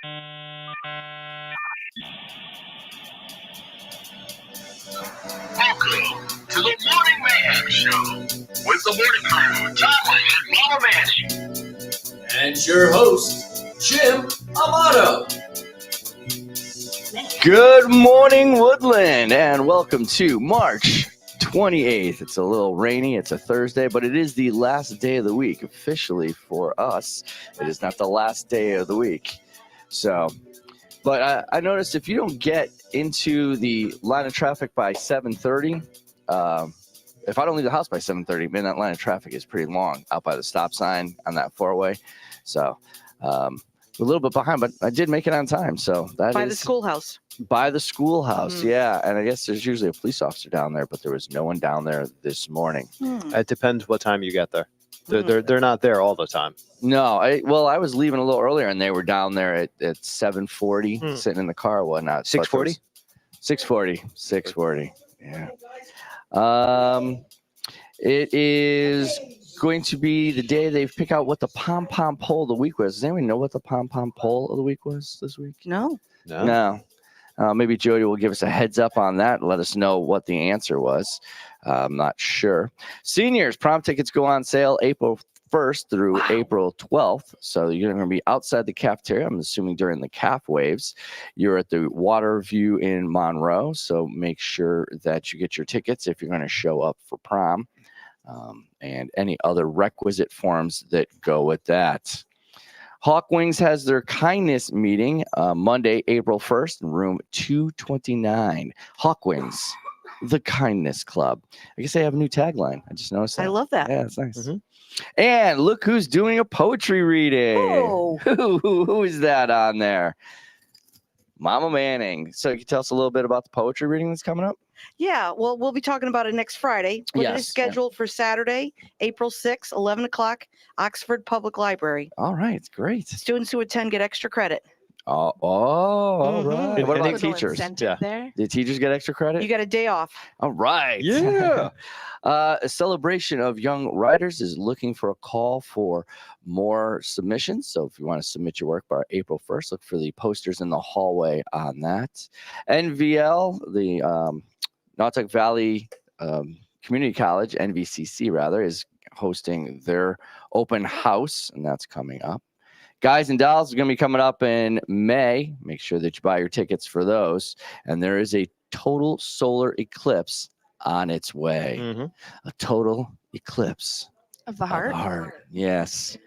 Welcome to the Morning Mayhem Show with the morning crew, Tom and Mama Manny. And your host, Jim Amato. Good morning, Woodland, and welcome to March 28th. It's a little rainy. It's a Thursday, but it is the last day of the week. Officially for us, it is not the last day of the week. So, but I noticed if you don't get into the line of traffic by 7:30, if I don't leave the house by 7:30, man, that line of traffic is pretty long out by the stop sign on that four-way. So, a little bit behind, but I did make it on time. So that By is the schoolhouse. by the schoolhouse. Mhm. Yeah. And I guess there's usually a police officer down there, but there was no one down there this morning. It depends what time you get there. They're not there all the time. No, I was leaving a little earlier and they were down there at 7:40, sitting in the car and whatnot. 6:40? 6:40. Yeah. It is going to be the day they pick out what the pom-pom poll of the week was. Does anyone know what the pom-pom poll of the week was this week? No. No. Maybe Jody will give us a heads up on that and let us know what the answer was. I'm not sure. Seniors, prom tickets go on sale April 1st through April 12th. So you're going to be outside the cafeteria. I'm assuming during the calf waves. You're at the Water View in Monroe. So make sure that you get your tickets if you're going to show up for prom. And any other requisite forms that go with that. Hawk Wings has their kindness meeting Monday, April 1st in room 229. Hawk Wings, the kindness club. I guess they have a new tagline. I just noticed that. I love that. Yeah, it's nice. And look who's doing a poetry reading. Oh. Who is that on there? Mama Manning. So you can tell us a little bit about the poetry reading that's coming up? Yeah, well, we'll be talking about it next Friday. But it is scheduled for Saturday, April 6th, 11 o'clock, Oxford Public Library. All right, great. Students who attend get extra credit. All right. What about teachers? There. Did teachers get extra credit? You got a day off. All right. Yeah. A celebration of young writers is looking for a call for more submissions. So if you want to submit your work by April 1st, look for the posters in the hallway on that. NVL, the Nautic Valley Community College, NVCC rather, is hosting their open house, and that's coming up. Guys and Dolls is going to be coming up in May. Make sure that you buy your tickets for those. And there is a total solar eclipse on its way. A total eclipse Of the heart. of the heart. Yes.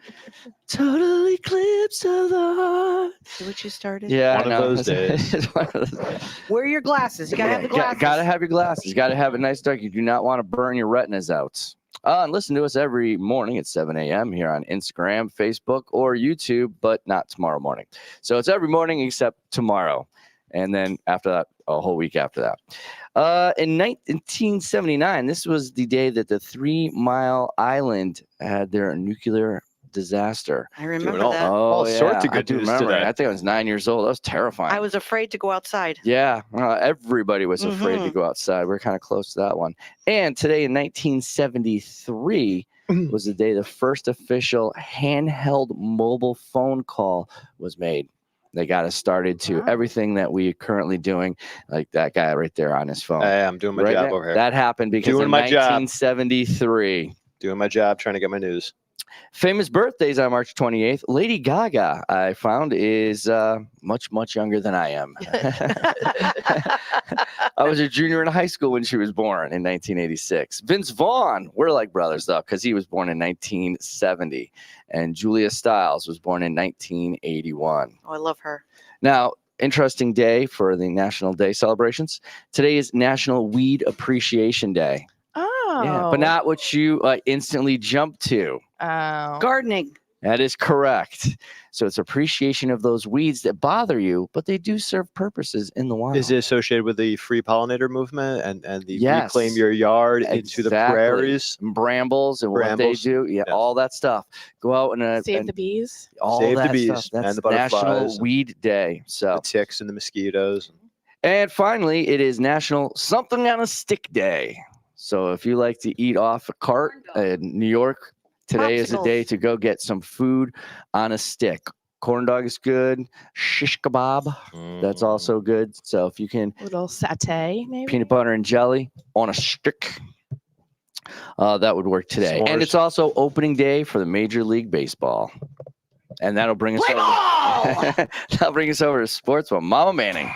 Total eclipse of the heart. See what you started? Yeah. One I of know. those days. It's one of those- Wear your glasses. You got to have the glasses. Gotta have your glasses. Gotta have it nice dark. You do not want to burn your retinas out. And listen to us every morning at 7 a.m. here on Instagram, Facebook, or YouTube, but not tomorrow morning. So it's every morning except tomorrow. And then after that, a whole week after that. In 1979, this was the day that the 3 Mile Island had their nuclear disaster. I remember Doing that. all sorts of I good do news remember. today. I think I was 9 years old. That was terrifying. I was afraid to go outside. Yeah, everybody was afraid to go outside. We're kind of close to that one. And today in 1973 was the day the first official handheld mobile phone call was made. They got us started to everything that we are currently doing, like that guy right there on his phone. Hey, I'm doing my Right job there. over here. That happened because Doing in my job. 1973. Doing my job, trying to get my news. Famous birthdays on March 28th. Lady Gaga, I found, is much, much younger than I am. I was a junior in high school when she was born in 1986. Vince Vaughn, we're like brothers, though, because he was born in 1970. And Julia Stiles was born in 1981. Oh, I love her. Now, interesting day for the National Day celebrations. Today is National Weed Appreciation Day. Oh. Yeah, but not what you instantly jump to. Oh. Gardening. That is correct. So it's appreciation of those weeds that bother you, but they do serve purposes in the wild. Is it associated with the free pollinator movement and the Yes. reclaim your yard into the Exactly. prairies? And brambles and what they Brambles. do. Yeah, Yeah. all that stuff. Go out and Save the bees. all Save the that bees stuff. That's and the National butterflies. Weed Day. So, The ticks and the mosquitoes. and finally, it is National Something on a Stick Day. So if you like to eat off a cart in New York, today is the Popsicles. day to go get some food on a stick. corn dog is good. Shish kebab, that's also good. So if you can, Little satay, maybe. peanut butter and jelly on a stick, that would work today. And S'mores. it's also opening day for the Major League Baseball. And that'll bring us Play over. That'll bring us over to sports with Mama Manning.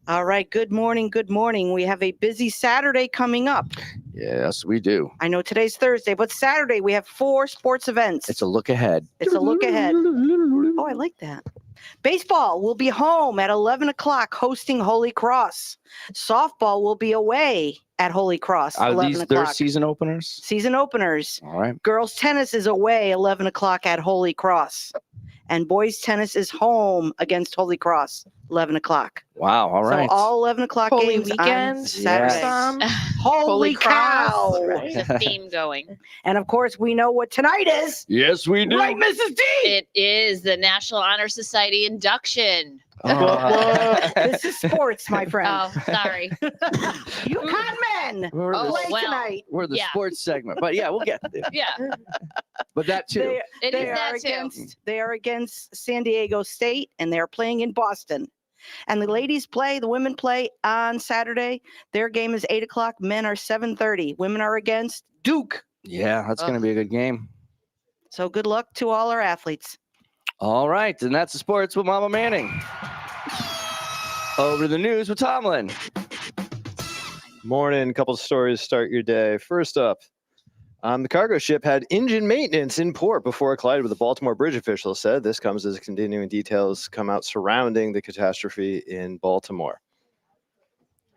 All right. Good morning. Good morning. We have a busy Saturday coming up. Yes, we do. I know today's Thursday, but Saturday we have 4 sports events. It's a look ahead. It's a look ahead. Oh, I like that. Baseball will be home at 11 o'clock hosting Holy Cross. Softball will be away at Holy Cross. Are 11 these their o'clock. season openers? Season openers. All right. Girls tennis is away 11 o'clock at Holy Cross. And boys tennis is home against Holy Cross 11 o'clock. Wow. All right. So all 11 o'clock Holy games weekend. on Saturday. Yes. Holy Holy cow. Cross, There's a theme going. And of course, we know what tonight is. Yes, we do. Right, Mrs. D? It is the National Honor Society induction. This is sports, my friend. Oh, sorry. UConn men We're the, Oh, play well. tonight. we're the yeah. sports segment. But yeah, we'll get there. Yeah, But that too. They, it they is are that too. against they are against San Diego State, and they're playing in Boston. And the ladies play, the women play on Saturday. Their game is 8 o'clock. Men are 7:30. Women are against Duke. Yeah, that's going to be a good game. So good luck to all our athletes. All right. And that's the sports with Mama Manning. Over to the news with Tomlin. Morning, couple of stories to start your day. First up, the cargo ship had engine maintenance in port before it collided with the Baltimore bridge, officials said. This comes as continuing details come out surrounding the catastrophe in Baltimore.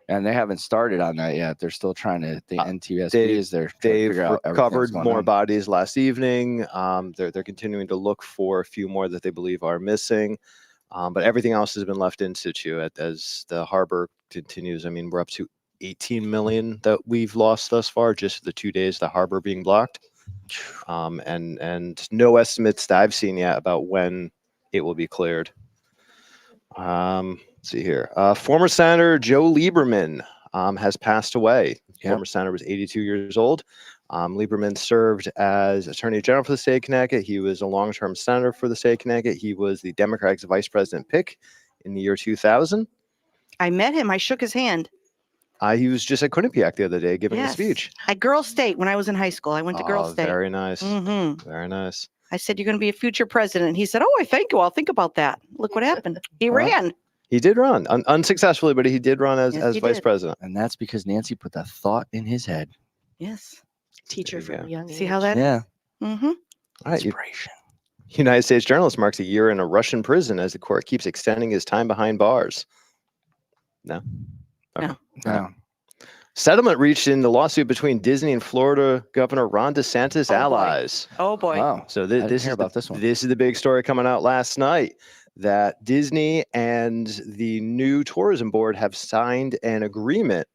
And they haven't started on that yet. They're still trying to, the NTSB is there. They've recovered more bodies last evening. They're continuing to look for a few more that they believe are missing. But everything else has been left in situ as the harbor continues. I mean, we're up to 18 million that we've lost thus far, just the 2 days the harbor being blocked. And no estimates that I've seen yet about when it will be cleared. Let's see here. Former Senator Joe Lieberman has passed away. Yep. Former senator was 82 years old. Lieberman served as Attorney General for the state of Connecticut. He was a long-term senator for the state of Connecticut. He was the Democratic Vice President pick in the year 2000. I met him. I shook his hand. He was just at Quinnipiac the other day giving a Yes. speech. At Girls State when I was in high school. I went to Girls State. Very nice. hmm Very nice. I said, "You're going to be a future president." He said, "Oh, I thank you. I'll think about that." Look what happened. He Well, ran. He did run unsuccessfully, but he did run Yes, as he vice did. president. And that's because Nancy put that thought in his head. Yes. Teacher There you from go. young See age. how that? Yeah. Mm-hmm. All right, Inspiration. United States journalist marks a year in a Russian prison as the court keeps extending his time behind bars. No? Okay. No. Settlement reached in the lawsuit between Disney and Florida Governor Ron DeSantis Oh, boy. allies. Oh boy. Wow. So I this, didn't this hear is about the, this one. This is the big story coming out last night, that Disney and the new tourism board have signed an agreement.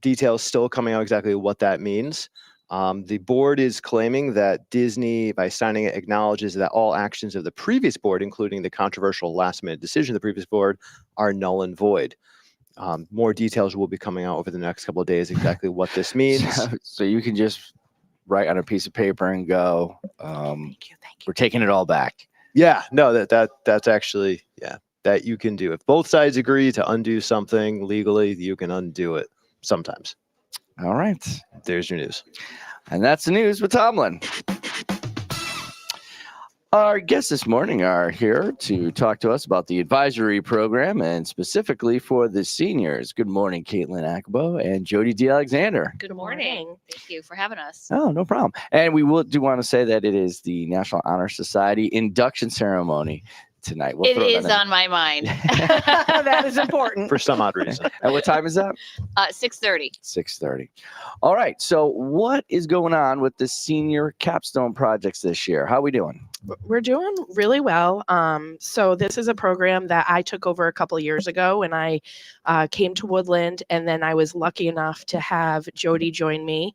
Details still coming out exactly what that means. The board is claiming that Disney, by signing it, acknowledges that all actions of the previous board, including the controversial last-minute decision of the previous board, are null and void. More details will be coming out over the next couple of days, exactly what this means. So you can just write on a piece of paper and go, Thank you. we're taking it all back. Yeah, no, that's actually, yeah, that you can do. If both sides agree to undo something legally, you can undo it sometimes. All right. There's your news. And that's the news with Tomlin. Our guests this morning are here to talk to us about the advisory program and specifically for the seniors. Good morning, Caitlin Akabo and Jody D. Alexander. Good morning. Thank you for having us. Oh, no problem. And we do want to say that it is the National Honor Society induction ceremony tonight. We'll It throw that is in. on my mind. That is important. For some odd reason. And what time is that? 6:30. 6:30. All right. So what is going on with the senior capstone projects this year? How are we doing? We're doing really well. So this is a program that I took over a couple of years ago when I came to Woodland, and then I was lucky enough to have Jody join me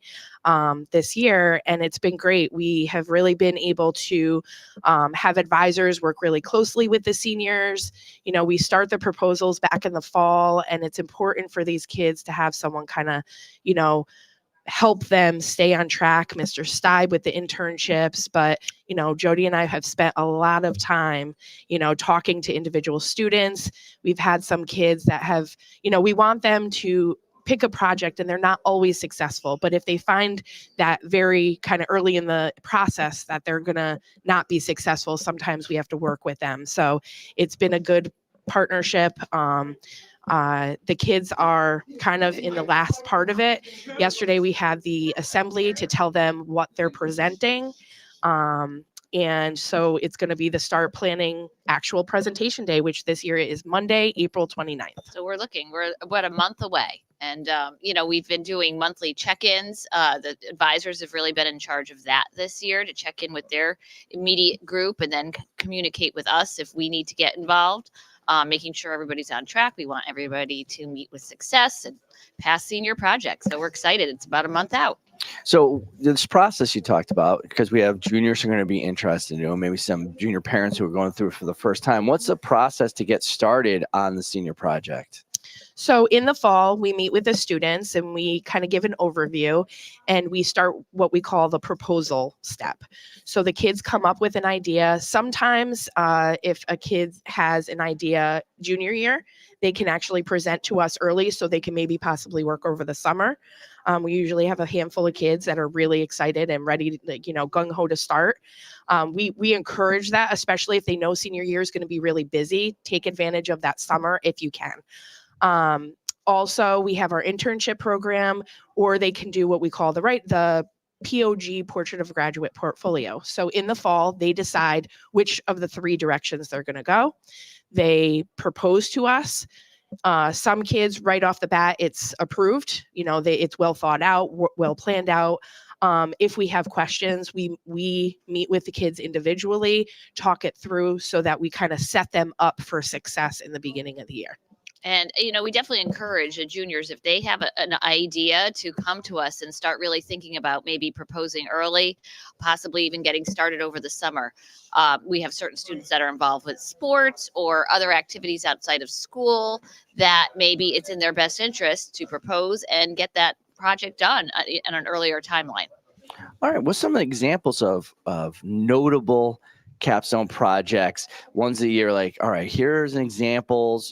this year, and it's been great. We have really been able to have advisors work really closely with the seniors. You know, we start the proposals back in the fall, and it's important for these kids to have someone kind of, you know, help them stay on track. Mr. Steib with the internships, but Jody and I have spent a lot of time, talking to individual students. We've had some kids that have, we want them to pick a project and they're not always successful, but if they find that very kind of early in the process that they're gonna not be successful, sometimes we have to work with them. So it's been a good partnership. The kids are kind of in the last part of it. Yesterday we had the assembly to tell them what they're presenting. And so it's going to be the start planning actual presentation day, which this year is Monday, April 29th. So we're about a month away. And, we've been doing monthly check-ins. The advisors have really been in charge of that this year to check in with their immediate group and then communicate with us if we need to get involved, making sure everybody's on track. We want everybody to meet with success and pass senior projects. So we're excited. It's about a month out. So this process you talked about, because we have juniors who are going to be interested in, maybe some junior parents who are going through it for the first time. What's the process to get started on the senior project? So in the fall, we meet with the students and we kind of give an overview and we start what we call the proposal step. So the kids come up with an idea. Sometimes if a kid has an idea junior year, they can actually present to us early so they can maybe possibly work over the summer. We usually have a handful of kids that are really excited and ready to, gung-ho to start. We encourage that, especially if they know senior year is going to be really busy. Take advantage of that summer if you can. Also, we have our internship program, or they can do what we call the POG, Portrait of a Graduate Portfolio. So in the fall, they decide which of the 3 directions they're going to go. They propose to us. Some kids right off the bat, it's approved. It's well thought out, well planned out. If we have questions, we meet with the kids individually, talk it through so that we kind of set them up for success in the beginning of the year. And, we definitely encourage the juniors, if they have an idea, to come to us and start really thinking about maybe proposing early, possibly even getting started over the summer. We have certain students that are involved with sports or other activities outside of school that maybe it's in their best interest to propose and get that project done in an earlier timeline. All right. What's some of the examples of notable capstone projects, ones that you're like, all right, here's exemplars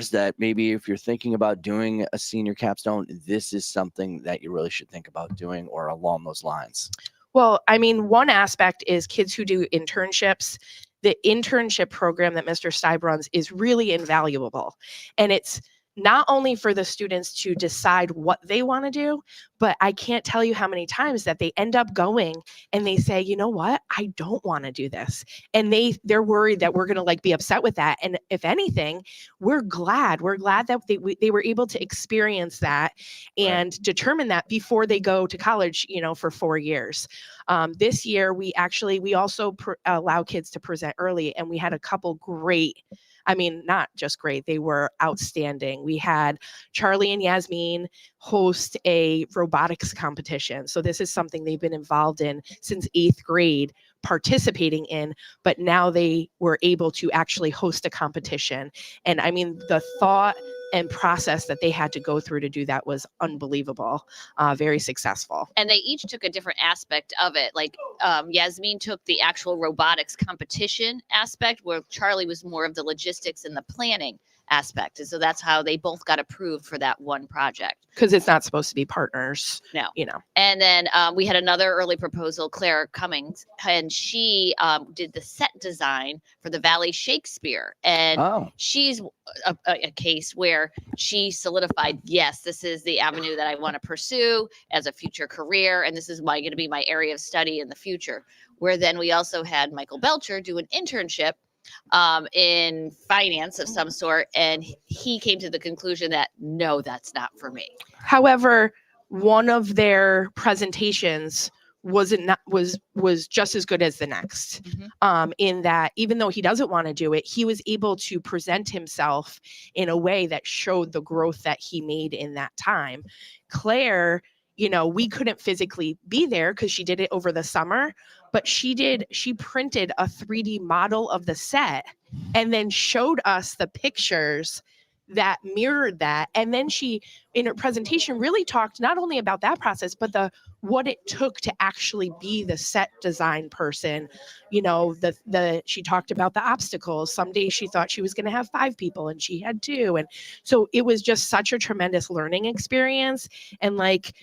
that maybe if you're thinking about doing a senior capstone, this is something that you really should think about doing, or along those lines? Well, one aspect is kids who do internships. The internship program that Mr. Steib runs is really invaluable. And it's not only for the students to decide what they want to do, but I can't tell you how many times that they end up going and they say, you know what, I don't want to do this. And they're worried that we're going to be upset with that. And if anything, we're glad that they were able to experience that and determine that before they go to college, for 4 years. This year, we also allow kids to present early, and we had a couple great, not just great, they were outstanding. We had Charlie and Yasmin host a robotics competition. So this is something they've been involved in since 8th grade, participating in, but now they were able to actually host a competition. And the thought and process that they had to go through to do that was unbelievable, very successful. And they each took a different aspect of it. Like Yasmin took the actual robotics competition aspect, where Charlie was more of the logistics and the planning aspect. And so that's how they both got approved for that one project. Because it's not supposed to be partners. No. And then we had another early proposal, Claire Cummings, and she did the set design for the Valley Shakespeare. And she's a case where she solidified, yes, this is the avenue that I want to pursue as a future career. And this is going to be my area of study in the future. Where then we also had Michael Belcher do an internship in finance of some sort, and he came to the conclusion that no, that's not for me. However, one of their presentations was just as good as the next, in that even though he doesn't want to do it, he was able to present himself in a way that showed the growth that he made in that time. Claire, we couldn't physically be there because she did it over the summer, but she printed a 3D model of the set and then showed us the pictures that mirrored that. And then in her presentation really talked not only about that process, but what it took to actually be the set design person. You know, she talked about the obstacles. Some days she thought she was going to have 5 people and she had 2. And so it was just such a tremendous learning experience. And like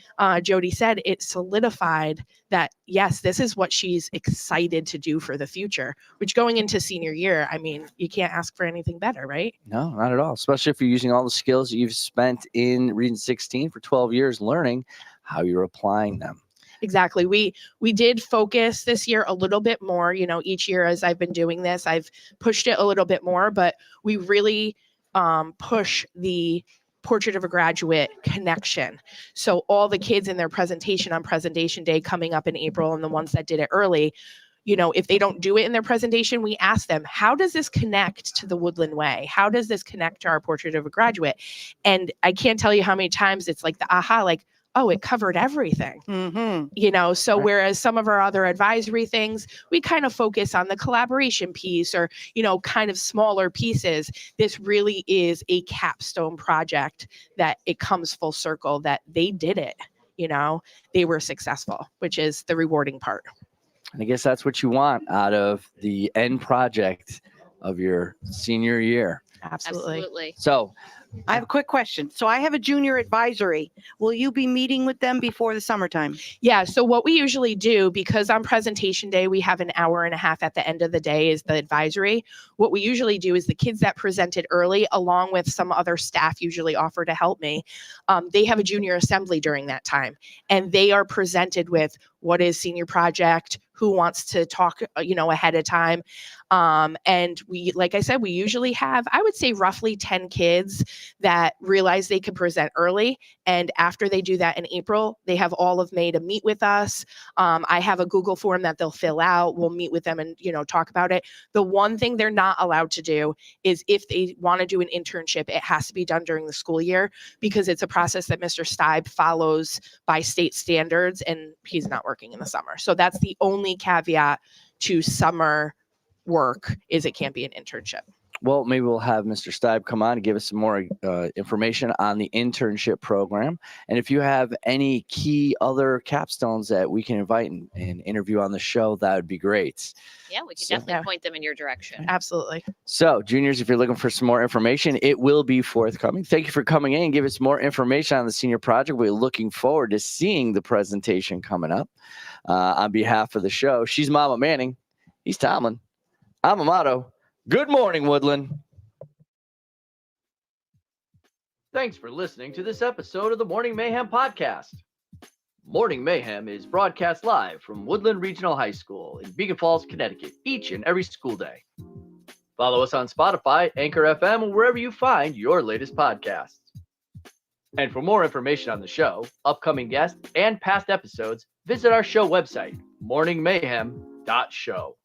Jody said, it solidified that, yes, this is what she's excited to do for the future, which going into senior year, I mean, you can't ask for anything better, right? No, not at all. Especially if you're using all the skills that you've spent in Region 16 for 12 years learning, how you're applying them. Exactly. We did focus this year a little bit more. You know, each year as I've been doing this, I've pushed it a little bit more, but we really push the Portrait of a Graduate connection. So all the kids in their presentation on presentation day coming up in April, and the ones that did it early, you know, if they don't do it in their presentation, we ask them, how does this connect to the Woodland Way? How does this connect to our Portrait of a Graduate? And I can't tell you how many times it's like the aha, like, oh, it covered everything. Mm-hmm. You know, so Right. whereas some of our other advisory things, we kind of focus on the collaboration piece or, you know, kind of smaller pieces. This really is a capstone project that it comes full circle that they did it. You know, they were successful, which is the rewarding part. And I guess that's what you want out of the end project of your senior year. Absolutely. So I have a quick question. So I have a junior advisory. Will you be meeting with them before the summertime? Yeah. So what we usually do, because on presentation day, we have an hour and a half at the end of the day is the advisory. What we usually do is the kids that presented early, along with some other staff usually offer to help me, they have a junior assembly during that time. And they are presented with what is senior project, who wants to talk, you know, ahead of time. And we, like I said, we usually have, I would say roughly 10 kids that realize they can present early. And after they do that in April, they have all of May to meet with us. I have a Google form that they'll fill out. We'll meet with them and, you know, talk about it. The one thing they're not allowed to do is if they want to do an internship, it has to be done during the school year because it's a process that Mr. Steib follows by state standards and he's not working in the summer. So that's the only caveat to summer work is it can't be an internship. well, maybe we'll have Mr. Steib come on and give us some more information on the internship program. And if you have any key other capstones that we can invite and interview on the show, that would be great. Yeah, we can So- definitely point them in your direction. Absolutely. So, juniors, if you're looking for some more information, it will be forthcoming. Thank you for coming in and give us more information on the senior project. We're looking forward to seeing the presentation coming up. On behalf of the show, she's Mama Manning. He's Tomlin. I'm Amato. Good morning, Woodland. Thanks for listening to this episode of the Morning Mayhem podcast. Morning Mayhem is broadcast live from Woodland Regional High School in Beacon Falls, Connecticut, each and every school day. Follow us on Spotify, Anchor FM, or wherever you find your latest podcasts. And for more information on the show, upcoming guests, and past episodes, visit our show website, morningmayhem.show.